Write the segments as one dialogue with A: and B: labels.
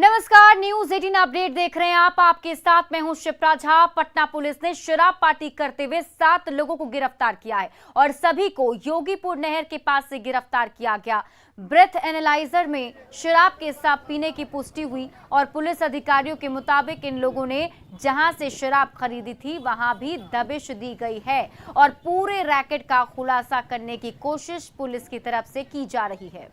A: नमस्कार, news 18 update देख रहे हैं आप। आपके साथ मैं हूं शिप्रा झा। पटना पुलिस ने शराब पार्टी करते हुए 7 लोगों को गिरफ्तार किया है और सभी को योगीपुर नहर के पास से गिरफ्तार किया गया। ब्रेथ एनालाइजर में शराब के साथ पीने की पुष्टि हुई और पुलिस अधिकारियों के मुताबिक इन लोगों ने जहां से शराब खरीदी थी वहां भी दबिश दी गई है और पूरे रैकेट का खुलासा करने की कोशिश पुलिस की तरफ से की जा रही है।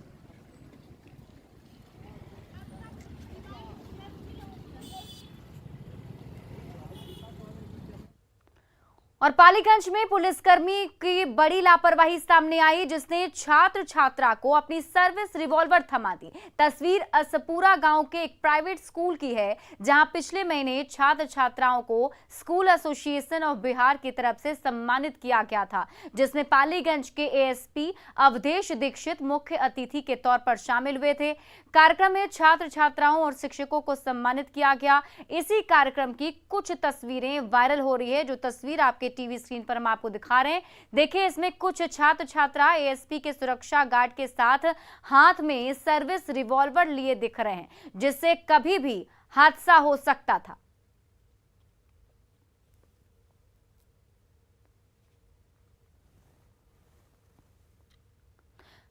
A: और पालीगंज में पुलिसकर्मी की बड़ी लापरवाही सामने आई, जिसने छात्र छात्रा को अपनी सर्विस रिवॉल्वर थमा दी। तस्वीर असपुरा गांव के एक प्राइवेट स्कूल की है, जहां पिछले महीने छात्र छात्राओं को स्कूल एसोसिएशन ऑफ बिहार की तरफ से सम्मानित किया गया था, जिसमें पालीगंज के एएसपी अवधेश दीक्षित मुख्य अतिथि के तौर पर शामिल हुए थे। कार्यक्रम में छात्र छात्राओं और शिक्षकों को सम्मानित किया गया। इसी कार्यक्रम की कुछ तस्वीरें वायरल हो रही है। जो तस्वीर आपके टीवी स्क्रीन पर हम आपको दिखा रहे हैं, देखिए इसमें कुछ छात्र छात्रा एएसपी के सुरक्षा गार्ड के साथ हाथ में सर्विस रिवॉल्वर लिए दिख रहे हैं, जिससे कभी भी हादसा हो सकता था।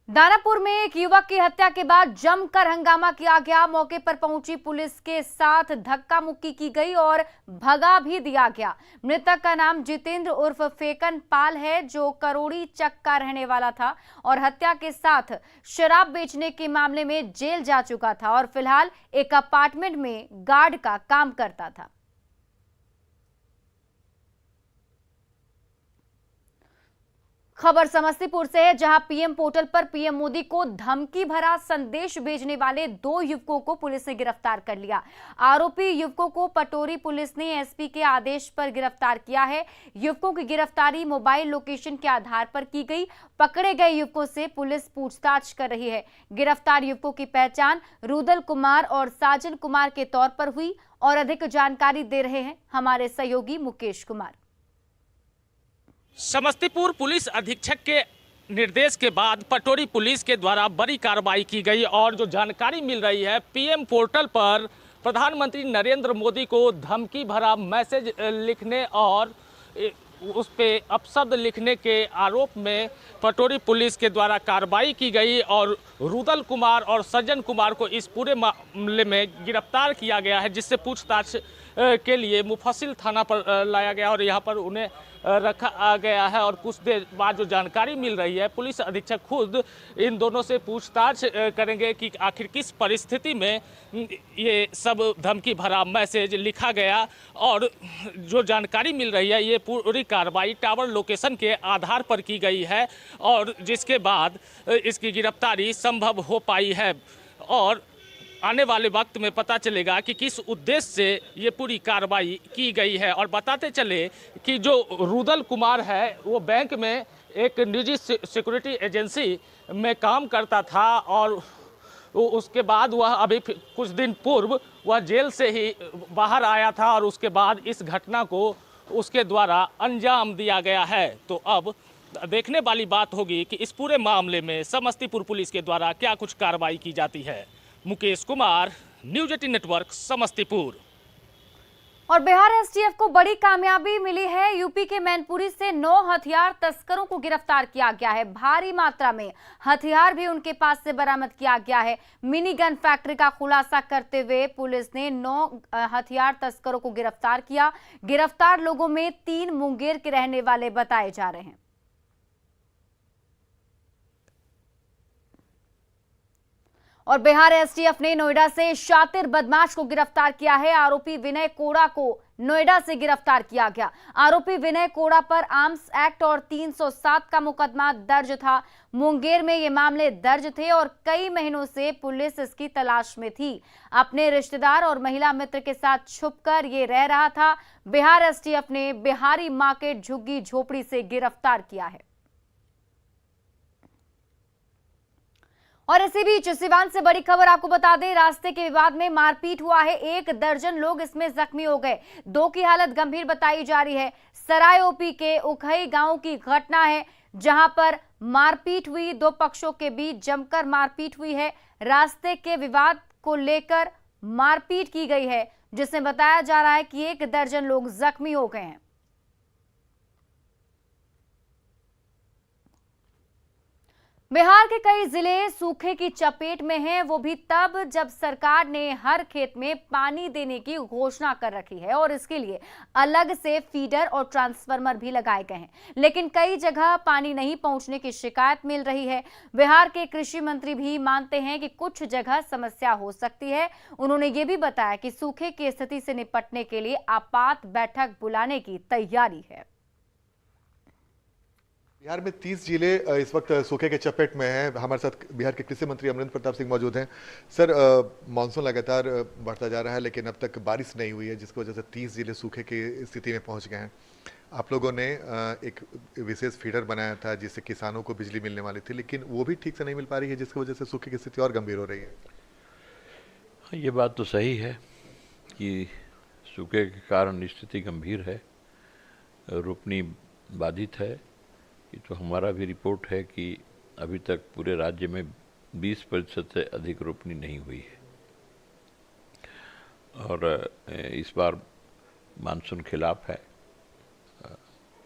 A: दानापुर में एक युवक की हत्या के बाद जमकर हंगामा किया गया। मौके पर पहुंची पुलिस के साथ धक्का मुक्की की गई और भगा भी दिया गया। मृतक का नाम जितेंद्र उर्फ फेकन पाल है, जो करोड़ी चक का रहने वाला था और हत्या के साथ शराब बेचने के मामले में जेल जा चुका था और फिलहाल एक अपार्टमेंट में गार्ड का काम करता था। खबर समस्तीपुर से है, जहां पीएम पोर्टल पर पीएम मोदी को धमकी भरा संदेश भेजने वाले 2 युवकों को पुलिस ने गिरफ्तार कर लिया। आरोपी युवकों को पटोरी पुलिस ने एसपी के आदेश पर गिरफ्तार किया है। युवकों की गिरफ्तारी मोबाइल लोकेशन के आधार पर की गई। पकड़े गए युवकों से पुलिस पूछताछ कर रही है। गिरफ्तार युवकों की पहचान रुदल कुमार और साजन कुमार के तौर पर हुई और अधिक जानकारी दे रहे हैं हमारे सहयोगी मुकेश कुमार।
B: समस्तीपुर पुलिस अधीक्षक के निर्देश के बाद पटोरी पुलिस के द्वारा बड़ी कार्रवाई की गई और जो जानकारी मिल रही है, पीएम पोर्टल पर प्रधानमंत्री नरेंद्र मोदी को धमकी भरा मैसेज लिखने और उस पे अपशब्द लिखने के आरोप में पटोरी पुलिस के द्वारा कार्रवाई की गई और रुदल कुमार और सज्जन कुमार को इस पूरे मामले में गिरफ्तार किया गया है, जिससे पूछताछ के लिए मुफस्सिल थाना पर लाया गया और यहाँ पर उन्हें रखा गया है। और कुछ देर बाद जो जानकारी मिल रही है, पुलिस अधीक्षक खुद इन दोनों से पूछताछ करेंगे कि आखिर किस परिस्थिति में ये सब धमकी भरा मैसेज लिखा गया। और जो जानकारी मिल रही है, ये पूरी कार्रवाई टावर लोकेशन के आधार पर की गई है और जिसके बाद इसकी गिरफ्तारी संभव हो पाई है और आने वाले वक्त में पता चलेगा कि किस उद्देश्य से ये पूरी कार्रवाई की गई है। और बताते चले कि जो रुदल कुमार है, वो बैंक में एक निजी सिक्योरिटी एजेंसी में काम करता था और उसके बाद वह अभी कुछ दिन पूर्व वह जेल से ही बाहर आया था और उसके बाद इस घटना को उसके द्वारा अंजाम दिया गया है। तो अब देखने वाली बात होगी कि इस पूरे मामले में समस्तीपुर पुलिस के द्वारा क्या कुछ कार्रवाई की जाती है। Mukesh Kumar, news 18 network, Samastipur.
A: और बिहार एसटीएफ को बड़ी कामयाबी मिली है। यूपी के मैनपुरी से 9 हथियार तस्करों को गिरफ्तार किया गया है। भारी मात्रा में हथियार भी उनके पास से बरामद किया गया है। मिनी गन फैक्ट्री का खुलासा करते हुए पुलिस ने 9 हथियार तस्करों को गिरफ्तार किया। गिरफ्तार लोगों में 3 मुंगेर के रहने वाले बताए जा रहे हैं। और बिहार एसटीएफ ने नोएडा से शातिर बदमाश को गिरफ्तार किया है। आरोपी विनय कोड़ा को नोएडा से गिरफ्तार किया गया। आरोपी विनय कोड़ा पर आर्म्स एक्ट और 307 का मुकदमा दर्ज था। मुंगेर में ये मामले दर्ज थे और कई महीनों से पुलिस इसकी तलाश में थी। अपने रिश्तेदार और महिला मित्र के साथ छुपकर ये रह रहा था। बिहार एसटीएफ ने बिहारी मार्केट झुग्गी झोपड़ी से गिरफ्तार किया है। और इसी बीच सिवान से बड़ी खबर आपको बता दें, रास्ते के विवाद में मारपीट हुआ है। 1 दर्जन लोग इसमें जख्मी हो गए। 2 की हालत गंभीर बताई जा रही है। सराय ओपी के उखई गांव की घटना है, जहां पर मारपीट हुई। 2 पक्षों के बीच जमकर मारपीट हुई है। रास्ते के विवाद को लेकर मारपीट की गई है, जिसमें बताया जा रहा है कि 1 दर्जन लोग जख्मी हो गए हैं। बिहार के कई जिले सूखे की चपेट में हैं, वो भी तब जब सरकार ने हर खेत में पानी देने की घोषणा कर रखी है और इसके लिए अलग से फीडर और ट्रांसफार्मर भी लगाए गए हैं, लेकिन कई जगह पानी नहीं पहुंचने की शिकायत मिल रही है। बिहार के कृषि मंत्री भी मानते हैं कि कुछ जगह समस्या हो सकती है। उन्होंने ये भी बताया कि सूखे की स्थिति से निपटने के लिए आपात बैठक बुलाने की तैयारी है।
C: बिहार में 30 जिले इस वक्त सूखे के चपेट में हैं। हमारे साथ बिहार के कृषि मंत्री अमरेंद्र प्रताप सिंह मौजूद हैं। सर, मानसून लगातार बढ़ता जा रहा है, लेकिन अब तक बारिश नहीं हुई है, जिसकी वजह से 30 जिले सूखे की स्थिति में पहुंच गए हैं। आप लोगों ने एक विशेष फीडर बनाया था जिससे किसानों को बिजली मिलने वाली थी, लेकिन वो भी ठीक से नहीं मिल पा रही है, जिसकी वजह से सूखे की स्थिति और गंभीर हो रही है।
D: ये बात तो सही है कि सूखे के कारण स्थिति गंभीर है, रोपनी बाधित है। ये तो हमारा भी रिपोर्ट है कि अभी तक पूरे राज्य में 20% से अधिक रोपनी नहीं हुई है और इस बार मानसून खिलाफ है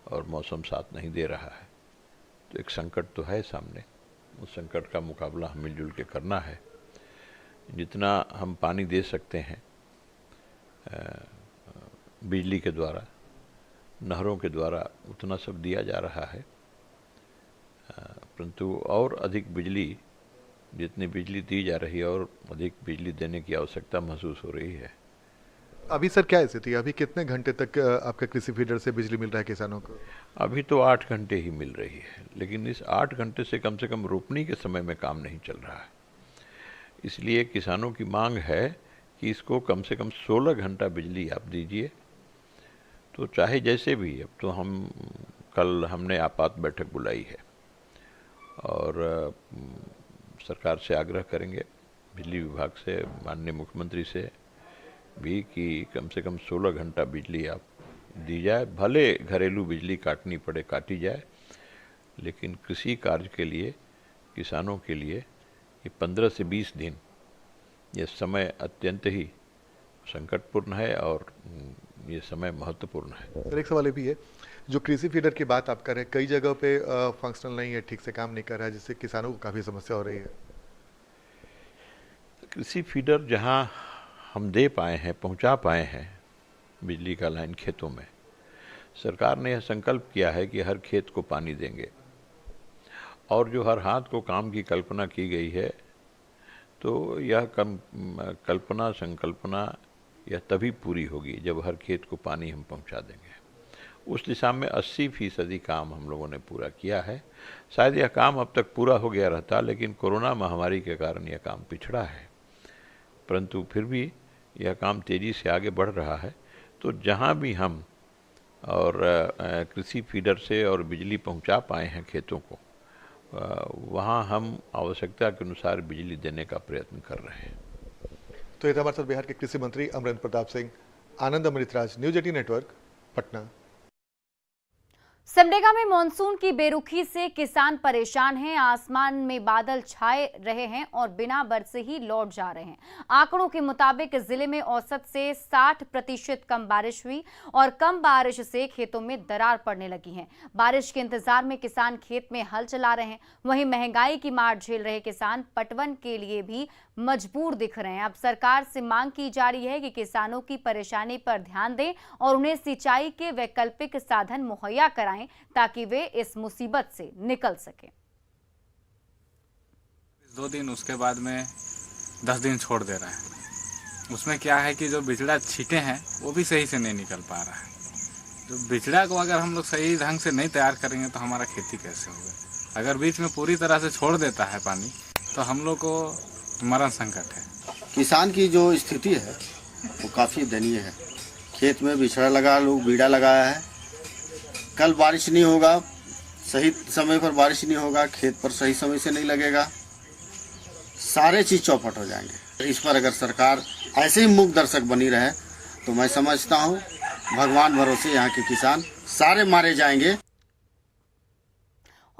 D: और मौसम साथ नहीं दे रहा है, तो एक संकट तो है सामने। उस संकट का मुकाबला हम मिलजुल के करना है। जितना हम पानी दे सकते हैं बिजली के द्वारा, नहरों के द्वारा, उतना सब दिया जा रहा है, परंतु और अधिक बिजली, जितनी बिजली दी जा रही है और अधिक बिजली देने की आवश्यकता महसूस हो रही है।
C: अभी सर क्या स्थिति है? अभी कितने घंटे तक आपके कृषि फीडर से बिजली मिल रहा है किसानों को?
D: अभी तो 8 घंटे ही मिल रही है, लेकिन इस 8 घंटे से कम रोपनी के समय में काम नहीं चल रहा है। इसलिए किसानों की मांग है कि इसको कम से कम 16 घंटा बिजली आप दीजिए। तो चाहे जैसे भी, अब तो कल हमने आपात बैठक बुलाई है और सरकार से आग्रह करेंगे, बिजली विभाग से, माननीय मुख्यमंत्री से भी, कि कम से कम 16 घंटा बिजली आप दी जाए। भले घरेलू बिजली काटनी पड़े, काटी जाए, लेकिन कृषि कार्य के लिए, किसानों के लिए ये 15 से 20 दिन ये समय अत्यंत ही संकटपूर्ण है और ये समय महत्वपूर्ण है।
C: सर, एक सवाल ये भी है, जो कृषि फीडर की बात आप कर रहे हैं, कई जगह पे फंक्शनल नहीं है, ठीक से काम नहीं कर रहा है, जिससे किसानों को काफ़ी समस्या हो रही है।
D: कृषि फीडर जहां हम दे पाए हैं, पहुंचा पाए हैं बिजली का लाइन खेतों में, सरकार ने यह संकल्प किया है कि हर खेत को पानी देंगे और जो हर हाथ को काम की कल्पना की गई है, तो यह संकल्पना यह तभी पूरी होगी जब हर खेत को पानी हम पहुंचा देंगे। उस दिशा में 80% काम हम लोगों ने पूरा किया है। शायद यह काम अब तक पूरा हो गया रहता, लेकिन कोरोना महामारी के कारण यह काम पिछड़ा है, परंतु फिर भी यह काम तेज़ी से आगे बढ़ रहा है। तो जहां भी हम और कृषि फीडर से और बिजली पहुंचा पाए हैं खेतों को, वहां हम आवश्यकता के अनुसार बिजली देने का प्रयत्न कर रहे हैं।
C: तो ये था हमारे साथ बिहार के कृषि मंत्री अमरेंद्र प्रताप सिंह। आनंद अमृतराज, न्यूज 18 नेटवर्क, पटना।
A: सिमडेगा में मानसून की बेरुखी से किसान परेशान हैं। आसमान में बादल छाए रहे हैं और बिना बरसे ही लौट जा रहे हैं। आंकड़ों के मुताबिक जिले में औसत से 60% कम बारिश हुई और कम बारिश से खेतों में दरार पड़ने लगी है। बारिश के इंतजार में किसान खेत में हल चला रहे हैं। वहीं महंगाई की मार झेल रहे किसान पटवन के लिए भी मजबूर दिख रहे हैं। अब सरकार से मांग की जा रही है कि किसानों की परेशानी पर ध्यान दें और उन्हें सिंचाई के वैकल्पिक साधन मुहैया कराएं ताकि वे इस मुसीबत से निकल सकें।
E: 2 दिन उसके बाद में 10 दिन छोड़ दे रहे हैं। उसमें क्या है कि जो बिचड़ा छींटे हैं वो भी सही से नहीं निकल पा रहा है। जो बिचड़ा को अगर हम लोग सही ढंग से नहीं तैयार करेंगे तो हमारा खेती कैसे होगा। अगर बीच में पूरी तरह से छोड़ देता है पानी तो हम लोग को मरण संकट है।
F: किसान की जो स्थिति है वो काफ़ी दयनीय है। खेत में बिछड़ा लगा, लोग बीड़ा लगाया है। कल बारिश नहीं होगा, सही समय पर बारिश नहीं होगा, खेत पर सही समय से नहीं लगेगा, सारे चीज़ चौपट हो जाएंगे। इस पर अगर सरकार ऐसे ही मूक दर्शक बनी रहे तो मैं समझता हूँ भगवान भरोसे यहाँ के किसान सारे मारे जाएंगे।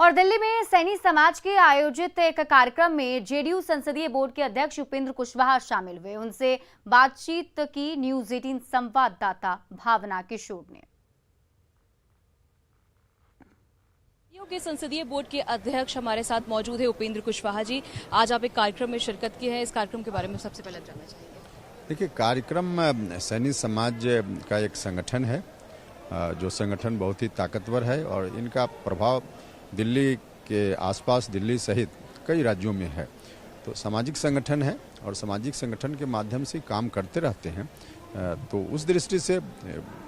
A: और दिल्ली में सैनी समाज के आयोजित एक कार्यक्रम में जेडीयू संसदीय बोर्ड के अध्यक्ष उपेंद्र कुशवाहा शामिल हुए। उनसे बातचीत की न्यूज 18 संवाददाता भावना किशोर ने।
G: जेडीयू के संसदीय बोर्ड के अध्यक्ष हमारे साथ मौजूद है उपेंद्र कुशवाहा जी। आज आप एक कार्यक्रम में शिरकत की है, इस कार्यक्रम के बारे में सबसे पहले जानना चाहेंगे।
H: देखिए, कार्यक्रम सैनी समाज का एक संगठन है जो संगठन बहुत ही ताकतवर है और इनका प्रभाव दिल्ली के आसपास, दिल्ली सहित कई राज्यों में है। तो सामाजिक संगठन है और सामाजिक संगठन के माध्यम से काम करते रहते हैं। तो उस दृष्टि से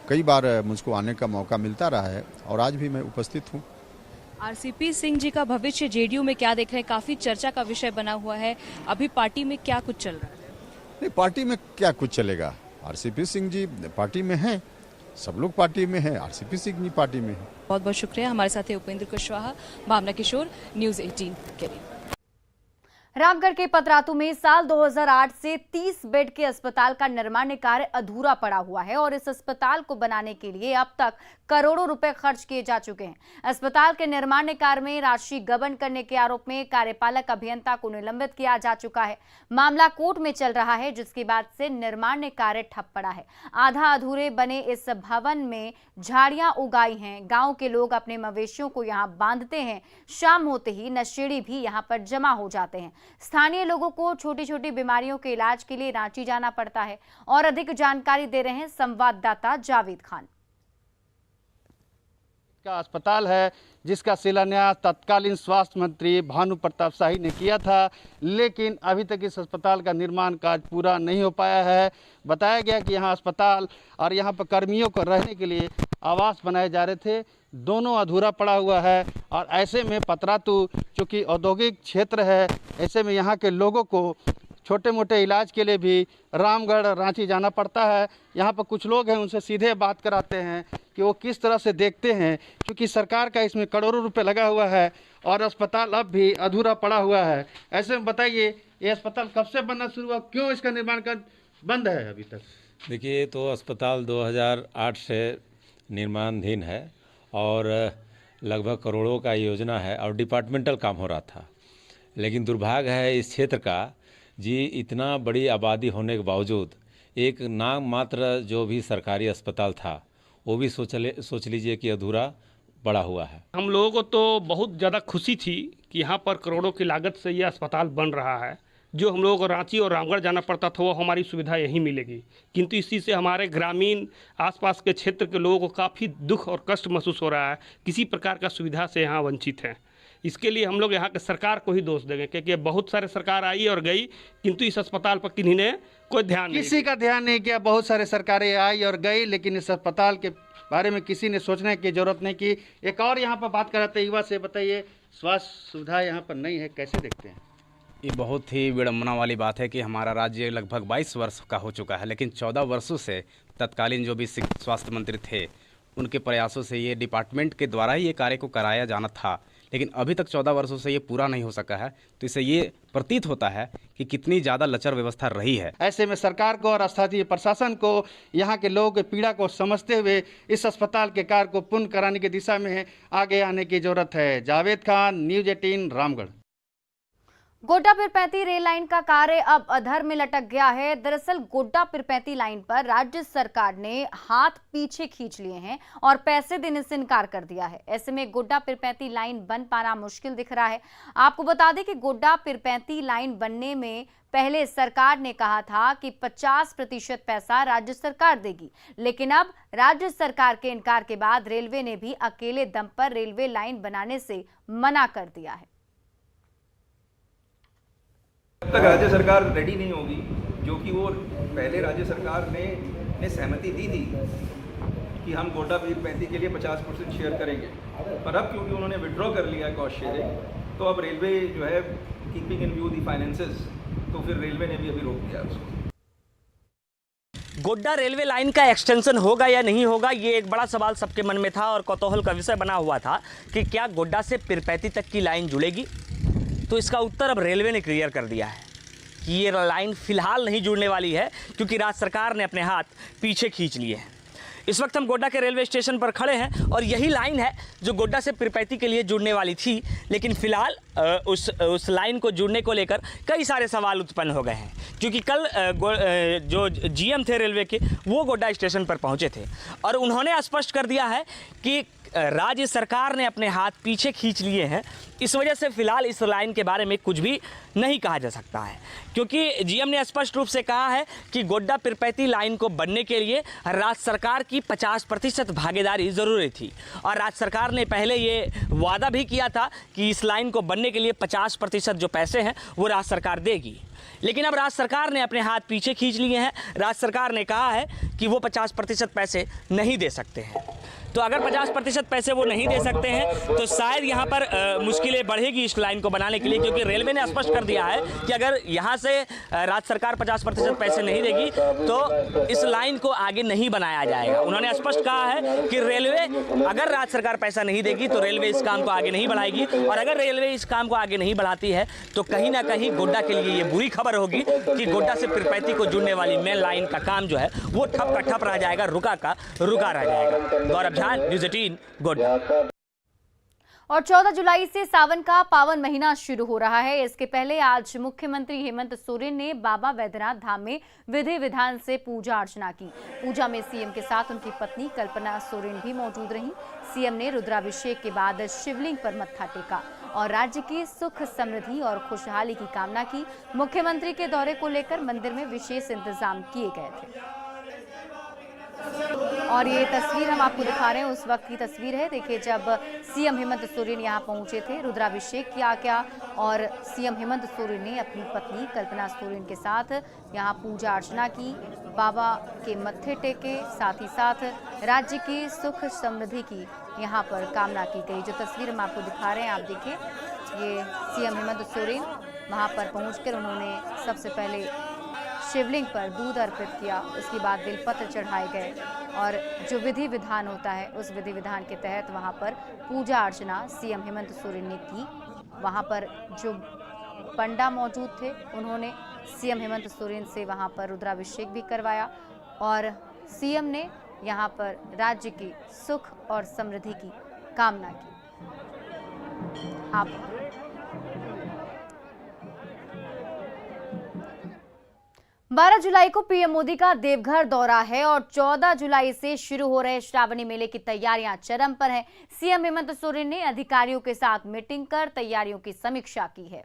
H: कई बार मुझको आने का मौका मिलता रहा है और आज भी मैं उपस्थित हूँ।
G: आरसीपी सिंह जी का भविष्य जेडीयू में क्या देख रहे हैं? काफी चर्चा का विषय बना हुआ है। अभी पार्टी में क्या कुछ चल रहा है?
H: नहीं, पार्टी में क्या कुछ चलेगा। आरसीपी सिंह जी पार्टी में हैं, सब लोग पार्टी में हैं, आरसीपी सिंह जी पार्टी में हैं।
G: बहुत बहुत शुक्रिया। हमारे साथ है उपेंद्र कुशवाहा। भावना किशोर, न्यूज 18 के लिए।
A: रामगढ़ के पतरातू में साल 2008 से 30 बेड के अस्पताल का निर्माण कार्य अधूरा पड़ा हुआ है और इस अस्पताल को बनाने के लिए अब तक करोड़ों रुपए खर्च किए जा चुके हैं। अस्पताल के निर्माण कार्य में राशि गबन करने के आरोप में कार्यपालक अभियंता को निलंबित किया जा चुका है। मामला कोर्ट में चल रहा है, जिसके बाद से निर्माण कार्य ठप पड़ा है। आधा अधूरे बने इस भवन में झाड़ियां उगाई हैं। गांव के लोग अपने मवेशियों को यहां बांधते हैं। शाम होते ही नशेड़ी भी यहां पर जमा हो जाते हैं। स्थानीय लोगों को छोटी छोटी बीमारियों के इलाज के लिए रांची जाना पड़ता है। और अधिक जानकारी दे रहे हैं संवाददाता जावेद खान।
I: का अस्पताल है जिसका शिलान्यास तत्कालीन स्वास्थ्य मंत्री भानु प्रताप शाही ने किया था, लेकिन अभी तक इस अस्पताल का निर्माण कार्य पूरा नहीं हो पाया है। बताया गया कि यहाँ अस्पताल और यहाँ पर कर्मियों को रहने के लिए आवास बनाए जा रहे थे, दोनों अधूरा पड़ा हुआ है। और ऐसे में पतरातू चूँकि औद्योगिक क्षेत्र है, ऐसे में यहाँ के लोगों को छोटे मोटे इलाज के लिए भी रामगढ़, रांची जाना पड़ता है। यहाँ पर कुछ लोग हैं, उनसे सीधे बात कराते हैं कि वो किस तरह से देखते हैं, क्योंकि सरकार का इसमें करोड़ों रुपए लगा हुआ है और अस्पताल अब भी अधूरा पड़ा हुआ है। ऐसे में बताइए, ये अस्पताल कब से बनना शुरू हुआ, क्यों इसका निर्माण कार्य बंद है अभी तक?
J: देखिए, तो अस्पताल 2008 से निर्माणाधीन है और लगभग करोड़ों का योजना है और डिपार्टमेंटल काम हो रहा था। लेकिन दुर्भाग्य है इस क्षेत्र का जी, इतना बड़ी आबादी होने के बावजूद एक नाम मात्र जो भी सरकारी अस्पताल था वो भी सोच लीजिए कि अधूरा पड़ा हुआ है।
K: हम लोगों को तो बहुत ज़्यादा खुशी थी कि यहाँ पर करोड़ों की लागत से यह अस्पताल बन रहा है। जो हम लोगों को रांची और रामगढ़ जाना पड़ता था वो हमारी सुविधा यहीं मिलेगी, किंतु इसी से हमारे ग्रामीण आसपास के क्षेत्र के लोगों को काफ़ी दुख और कष्ट महसूस हो रहा है। किसी प्रकार का सुविधा से यहाँ वंचित हैं। इसके लिए हम लोग यहाँ के सरकार को ही दोष देंगे, क्योंकि बहुत सारे सरकार आई और गई, किंतु इस अस्पताल पर किन्हीं ने कोई ध्यान नहीं,
I: किसी का ध्यान नहीं किया। बहुत सारे सरकारें आई और गई, लेकिन इस अस्पताल के बारे में किसी ने सोचने की जरूरत नहीं की। एक और यहाँ पर बात कराते युवा से, बताइए स्वास्थ्य सुविधा यहाँ पर नहीं है, कैसे देखते हैं?
L: ये बहुत ही विडम्बना वाली बात है कि हमारा राज्य लगभग 22 वर्ष का हो चुका है, लेकिन 14 वर्षों से तत्कालीन जो भी स्वास्थ्य मंत्री थे उनके प्रयासों से ये डिपार्टमेंट के द्वारा ही ये कार्य को कराया जाना था, लेकिन अभी तक 14 वर्षों से ये पूरा नहीं हो सका है। तो इससे ये प्रतीत होता है कि कितनी ज़्यादा लचर व्यवस्था रही है।
I: ऐसे में सरकार को और स्थानीय प्रशासन को यहाँ के लोगों की पीड़ा को समझते हुए इस अस्पताल के कार्य को पूर्ण कराने की दिशा में आगे आने की जरूरत है। Javed Khan, news 18 Ramgarh.
A: Godda Pirpainti rail line का कार्य अब अधर में लटक गया है। दरअसल गोड्डा पिरपैंती लाइन पर राज्य सरकार ने हाथ पीछे खींच लिए हैं और पैसे देने से इनकार कर दिया है। ऐसे में गोड्डा पिरपैंती लाइन बन पाना मुश्किल दिख रहा है। आपको बता दें कि गोड्डा पिरपैंती लाइन बनने में पहले सरकार ने कहा था कि 50% पैसा राज्य सरकार देगी, लेकिन अब राज्य सरकार के इनकार के बाद रेलवे ने भी अकेले दम पर रेलवे लाइन बनाने से मना कर दिया है।
M: जब तक राज्य सरकार रेडी नहीं होगी, जो कि वो पहले राज्य सरकार ने सहमति दी थी कि हम गोड्डा पिरपैंती के लिए 50% शेयर करेंगे, पर अब क्योंकि उन्होंने विड्रॉ कर लिया है कॉस्ट शेयरिंग, तो अब रेलवे जो है keeping in view the finances, तो फिर रेलवे ने भी अभी रोक दिया उसको।
N: गोड्डा रेलवे लाइन का एक्सटेंशन होगा या नहीं होगा, ये एक बड़ा सवाल सबके मन में था और कौतूहल का विषय बना हुआ था कि क्या गोड्डा से पिरपैंती तक की लाइन जुड़ेगी। तो इसका उत्तर अब रेलवे ने क्लियर कर दिया है कि ये लाइन फिलहाल नहीं जुड़ने वाली है, क्योंकि राज्य सरकार ने अपने हाथ पीछे खींच लिए हैं। इस वक्त हम गोड्डा के रेलवे स्टेशन पर खड़े हैं और यही लाइन है जो गोड्डा से पीरपैंती के लिए जुड़ने वाली थी, लेकिन फिलहाल उस लाइन को जुड़ने को लेकर कई सारे सवाल उत्पन्न हो गए हैं, क्योंकि कल जो जीएम थे रेलवे के वो गोड्डा स्टेशन पर पहुंचे थे और उन्होंने स्पष्ट कर दिया है कि राज्य सरकार ने अपने हाथ पीछे खींच लिए हैं, इस वजह से फिलहाल इस लाइन के बारे में कुछ भी नहीं कहा जा सकता है, क्योंकि जीएम ने स्पष्ट रूप से कहा है कि गोड्डा पीरपैंती लाइन को बनने के लिए राज्य सरकार की 50% भागीदारी ज़रूरी थी और राज्य सरकार ने पहले ये वादा भी किया था कि इस लाइन को बनने के लिए 50% जो पैसे हैं वो राज्य सरकार देगी। लेकिन अब राज्य सरकार ने अपने हाथ पीछे खींच लिए हैं। राज्य सरकार ने कहा है कि वो 50% पैसे नहीं दे सकते हैं। तो अगर 50% पैसे वो नहीं दे सकते हैं तो शायद यहाँ पर मुश्किलें बढ़ेगी इस लाइन को बनाने के लिए, क्योंकि रेलवे ने स्पष्ट कर दिया है कि अगर यहाँ से राज्य सरकार 50% पैसे नहीं देगी तो इस लाइन को आगे नहीं बनाया जाएगा। उन्होंने स्पष्ट कहा है कि रेलवे अगर राज्य सरकार पैसा नहीं देगी तो रेलवे इस काम को आगे नहीं बढ़ाएगी, और अगर रेलवे इस काम को आगे नहीं बढ़ाती है तो कहीं ना कहीं गोड्डा के लिए ये बुरी खबर होगी कि गोड्डा से पीरपैंती को जुड़ने वाली मेन लाइन का काम जो है वो ठप का ठप रह जाएगा, रुका का रुका रह जाएगा। गौरव झा, न्यूज़ 18 गोड्डा।
A: और 14 जुलाई से सावन का पावन महीना शुरू हो रहा है। इसके पहले आज मुख्यमंत्री हेमंत सोरेन ने बाबा वैद्यनाथ धाम में विधि विधान से पूजा अर्चना की। पूजा में सीएम के साथ उनकी पत्नी कल्पना सोरेन भी मौजूद रहीं। सीएम ने रुद्राभिषेक के बाद शिवलिंग पर मत्था टेका और राज्य की सुख समृद्धि और खुशहाली की कामना की। मुख्यमंत्री के दौरे को लेकर मंदिर में विशेष इंतजाम किए गए थे। और ये तस्वीर हम आपको दिखा रहे हैं, उस वक्त की तस्वीर है। देखिए, जब सीएम हेमंत सोरेन यहाँ पहुंचे थे, रुद्राभिषेक किया गया और सीएम हेमंत सोरेन ने अपनी पत्नी कल्पना सोरेन के साथ यहाँ पूजा अर्चना की, बाबा के मत्थे टेके, साथ ही साथ राज्य की सुख समृद्धि की यहाँ पर कामना की गई। जो तस्वीर हम आपको दिखा रहे हैं, आप देखिए, ये सीएम हेमंत सोरेन वहाँ पर पहुँचकर उन्होंने सबसे पहले शिवलिंग पर दूध अर्पित किया, उसके बाद बेलपत्र चढ़ाए गए और जो विधि विधान होता है उस विधि विधान के तहत वहां पर पूजा अर्चना सीएम हेमंत सोरेन ने की। वहां पर जो पंडा मौजूद थे उन्होंने सीएम हेमंत सोरेन से वहां पर रुद्राभिषेक भी करवाया और सीएम ने यहां पर राज्य की सुख और समृद्धि की कामना की। आप 12 जुलाई को पीएम मोदी का देवघर दौरा है और 14 जुलाई से शुरू हो रहे श्रावणी मेले की तैयारियां चरम पर हैं। सीएम हेमंत सोरेन ने अधिकारियों के साथ मीटिंग कर तैयारियों की समीक्षा की है।